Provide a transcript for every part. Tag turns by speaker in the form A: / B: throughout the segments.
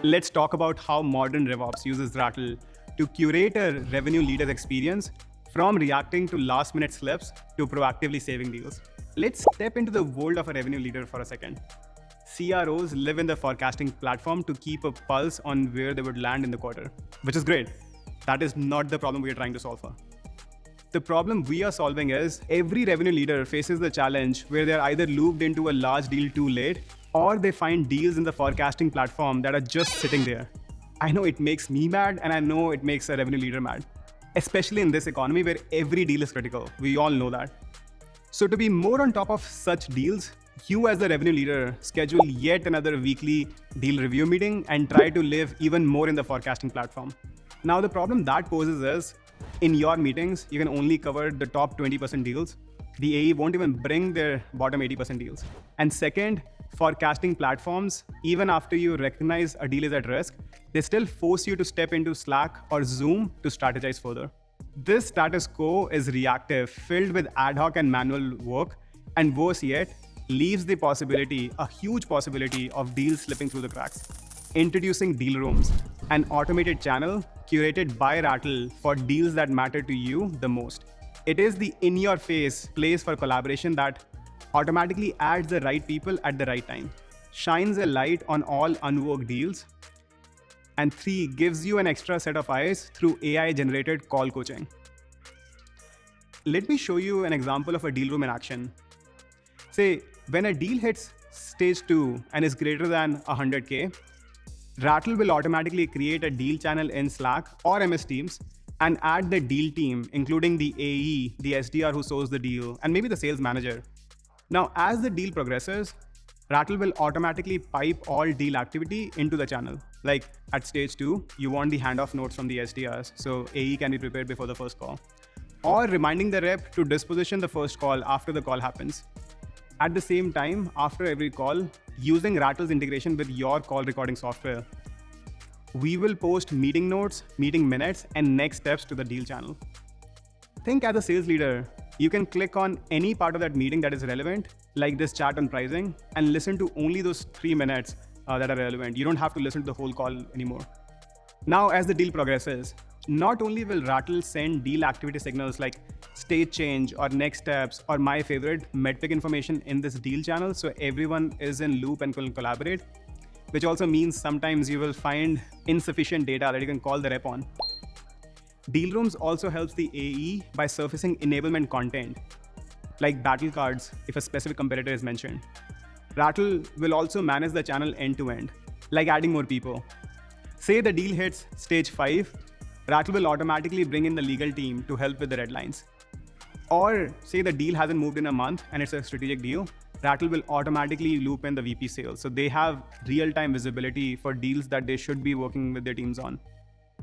A: Let's talk about how modern RevOps uses Rattle to curate a revenue leader's experience from reacting to last-minute slips to proactively saving deals. Let's step into the world of a revenue leader for a second. CROs live in the forecasting platform to keep a pulse on where they would land in the quarter, which is great. That is not the problem we are trying to solve for. The problem we are solving is every revenue leader faces the challenge where they're either looped into a large deal too late, or they find deals in the forecasting platform that are just sitting there. I know it makes me mad, and I know it makes a revenue leader mad, especially in this economy where every deal is critical. We all know that. So to be more on top of such deals, you as the revenue leader schedule yet another weekly deal review meeting and try to live even more in the forecasting platform. Now the problem that poses is, in your meetings, you can only cover the top 20% deals. The AE won't even bring their bottom 80% deals. And second, forecasting platforms, even after you recognize a deal is at risk, they still force you to step into Slack or Zoom to strategize further. This status quo is reactive, filled with ad hoc and manual work, and worse yet, leaves the possibility, a huge possibility, of deals slipping through the cracks. Introducing deal rooms, an automated channel curated by Rattle for deals that matter to you the most. It is the in-your-face place for collaboration that automatically adds the right people at the right time, shines a light on all unworked deals, and 3, gives you an extra set of eyes through AI-generated call coaching. Let me show you an example of a deal room in action. Say, when a deal hits stage 2 and is greater than 100K, Rattle will automatically create a deal channel in Slack or MS Teams and add the deal team, including the AE, the SDR who sourced the deal, and maybe the sales manager. Now, as the deal progresses, Rattle will automatically pipe all deal activity into the channel. Like at stage 2, you want the handoff notes from the SDRs, so AE can be prepared before the first call. Or reminding the rep to disposition the first call after the call happens. At the same time, after every call, using Rattle's integration with your call recording software, we will post meeting notes, meeting minutes, and next steps to the deal channel. Think as a sales leader, you can click on any part of that meeting that is relevant, like this chat on pricing, and listen to only those 3 minutes that are relevant. You don't have to listen to the whole call anymore. Now, as the deal progresses, not only will Rattle send deal activity signals like state change or next steps or my favorite medpic information in this deal channel so everyone is in loop and can collaborate, which also means sometimes you will find insufficient data that you can call the rep on. Deal rooms also helps the AE by surfacing enablement content, like battle cards if a specific competitor is mentioned. Rattle will also manage the channel end-to-end, like adding more people. Say the deal hits stage 5, Rattle will automatically bring in the legal team to help with the deadlines. Or say the deal hasn't moved in a month and it's a strategic deal, Rattle will automatically loop in the VP sales. So they have real-time visibility for deals that they should be working with their teams on.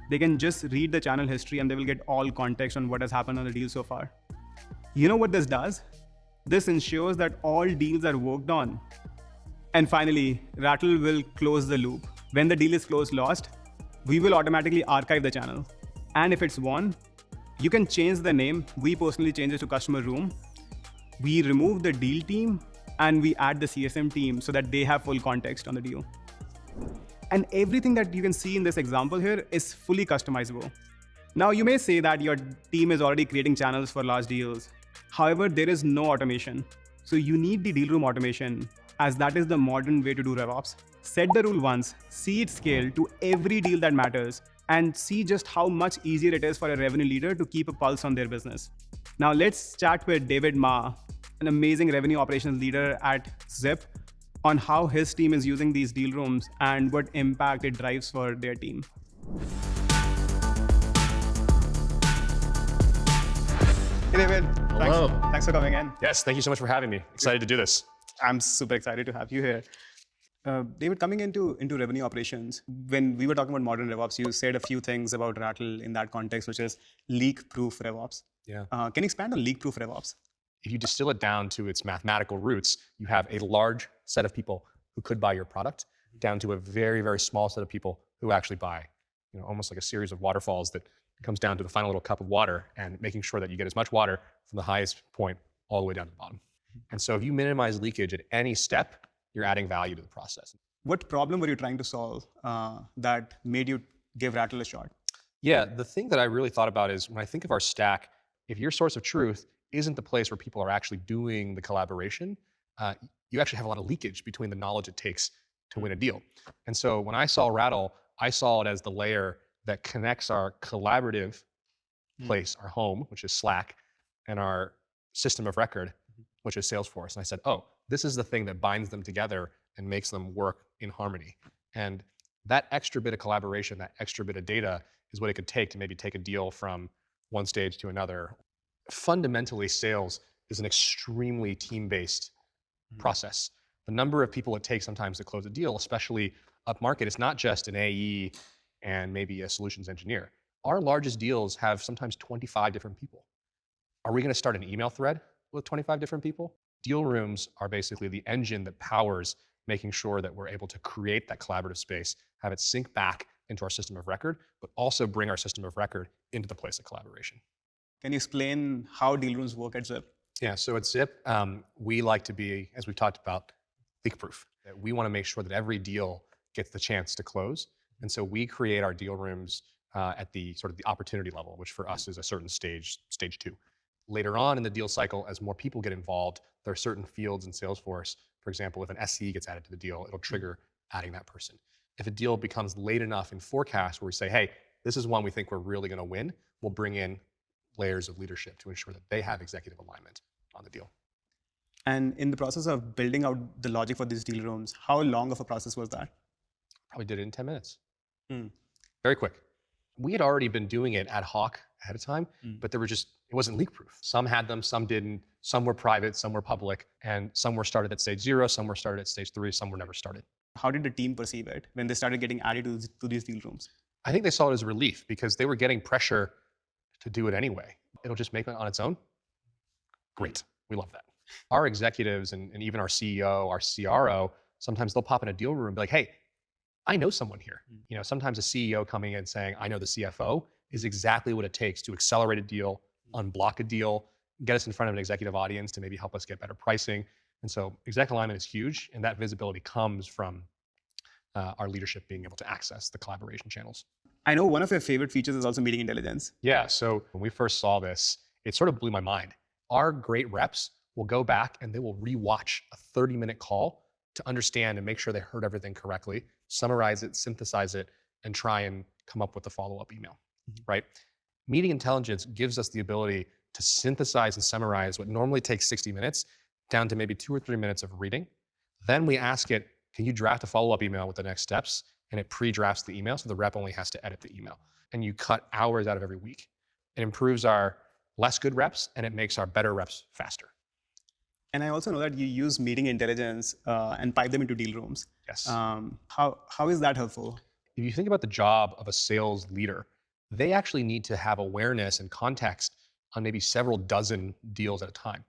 A: They can just read the channel history and they will get all context on what has happened on the deal so far. You know what this does? This ensures that all deals are worked on. And finally, Rattle will close the loop. When the deal is lost, we will automatically archive the channel. And if it's won, you can change the name. We personally change it to customer room. We remove the deal team and we add the CSM team so that they have full context on the deal. And everything that you can see in this example here is fully customizable. Now, you may say that your team is already creating channels for large deals. However, there is no automation. So you need the deal room automation, as that is the modern way to do RevOps. Set the rule once, see it scale to every deal that matters, and see just how much easier it is for a revenue leader to keep a pulse on their business. Now let's chat with David Ma, an amazing revenue operations leader at Zip, on how his team is using these deal rooms and what impact it drives for their team. Hey David.
B: Hello.
A: Thanks for coming in.
B: Yes, thank you so much for having me. Excited to do this.
A: I'm super excited to have you here. David, coming into revenue operations, when we were talking about modern RevOps, you said a few things about Rattle in that context, which is leak-proof RevOps.
B: Yeah.
A: Can you expand on leak-proof RevOps?
B: If you distill it down to its mathematical roots, you have a large set of people who could buy your product down to a very, very small set of people who actually buy. Almost like a series of waterfalls that comes down to the final little cup of water and making sure that you get as much water from the highest point all the way down to the bottom. And so if you minimize leakage at any step, you're adding value to the process.
A: What problem were you trying to solve that made you give Rattle a shot?
B: Yeah, the thing that I really thought about is when I think of our stack, if your source of truth isn't the place where people are actually doing the collaboration, you actually have a lot of leakage between the knowledge it takes to win a deal. And so when I saw Rattle, I saw it as the layer that connects our collaborative place, our home, which is Slack, and our system of record, which is Salesforce. And I said, oh, this is the thing that binds them together and makes them work in harmony. And that extra bit of collaboration, that extra bit of data is what it could take to maybe take a deal from one stage to another. Fundamentally, sales is an extremely team-based process. The number of people it takes sometimes to close a deal, especially upmarket, it's not just an AE and maybe a solutions engineer. Our largest deals have sometimes 25 different people. Are we going to start an email thread with 25 different people? Deal rooms are basically the engine that powers making sure that we're able to create that collaborative space, have it sync back into our system of record, but also bring our system of record into the place of collaboration.
A: Can you explain how deal rooms work at Zip?
B: Yeah, so at Zip, we like to be, as we've talked about, leak-proof. We want to make sure that every deal gets the chance to close. And so we create our deal rooms at the sort of the opportunity level, which for us is a certain stage 2. Later on in the deal cycle, as more people get involved, there are certain fields in Salesforce. For example, if an SE gets added to the deal, it'll trigger adding that person. If a deal becomes late enough in forecast where we say, hey, this is one we think we're really going to win, we'll bring in layers of leadership to ensure that they have executive alignment on the deal.
A: And in the process of building out the logic for these deal rooms, how long of a process was that?
B: Probably did it in 10 minutes. Very quick. We had already been doing it ad hoc ahead of time, but it wasn't leak proof. Some had them, some didn't. Some were private, some were public, and some were started at stage 0, some were started at stage 3, some were never started.
A: How did the team perceive it when they started getting added to these deal rooms?
B: I think they saw it as a relief because they were getting pressure to do it anyway. It'll just make it on its own. Great. We love that. Our executives and even our CEO, our CRO, sometimes they'll pop in a deal room and be like, hey, I know someone here. You know, sometimes a CEO coming in saying, I know the CFO is exactly what it takes to accelerate a deal, unblock a deal, get us in front of an executive audience to maybe help us get better pricing. And so exec alignment is huge, and that visibility comes from our leadership being able to access the collaboration channels.
A: I know one of your favorite features is also meeting intelligence.
B: Yeah, so when we first saw this, it sort of blew my mind. Our great reps will go back and they will rewatch a 30-minute call to understand and make sure they heard everything correctly, summarize it, synthesize it, and try and come up with a follow-up email, right? Meeting intelligence gives us the ability to synthesize and summarize what normally takes 60 minutes down to maybe 2 or 3 minutes of reading. Then we ask it, can you draft a follow-up email with the next steps? And it pre-drafts the email, so the rep only has to edit the email. And you cut hours out of every week. It improves our less good reps, and it makes our better reps faster.
A: And I also know that you use meeting intelligence and pipe them into deal rooms.
B: Yes.
A: How is that helpful?
B: If you think about the job of a sales leader, they actually need to have awareness and context on maybe several dozen deals at a time.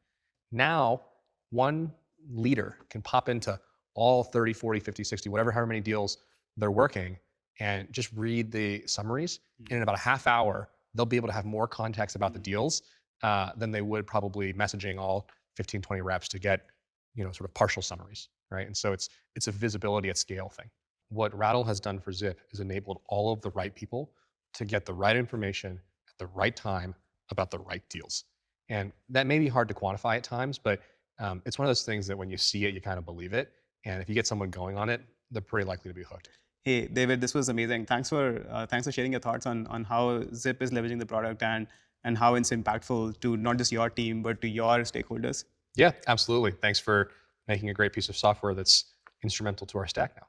B: Now, one leader can pop into all 30, 40, 50, 60, whatever, however many deals they're working, and just read the summaries. And in about a half hour, they'll be able to have more context about the deals than they would probably messaging all 15, 20 reps to get, sort of partial summaries, right? And so it's a visibility at scale thing. What Rattle has done for Zip is enabled all of the right people to get the right information at the right time about the right deals. And that may be hard to quantify at times, but it's one of those things that when you see it, you kind of believe it. And if you get someone going on it, they're pretty likely to be hooked.
A: Hey, David, this was amazing. Thanks for sharing your thoughts on how Zip is leveraging the product and how it's impactful to not just your team, but to your stakeholders.
B: Yeah, absolutely. Thanks for making a great piece of software that's instrumental to our stack now.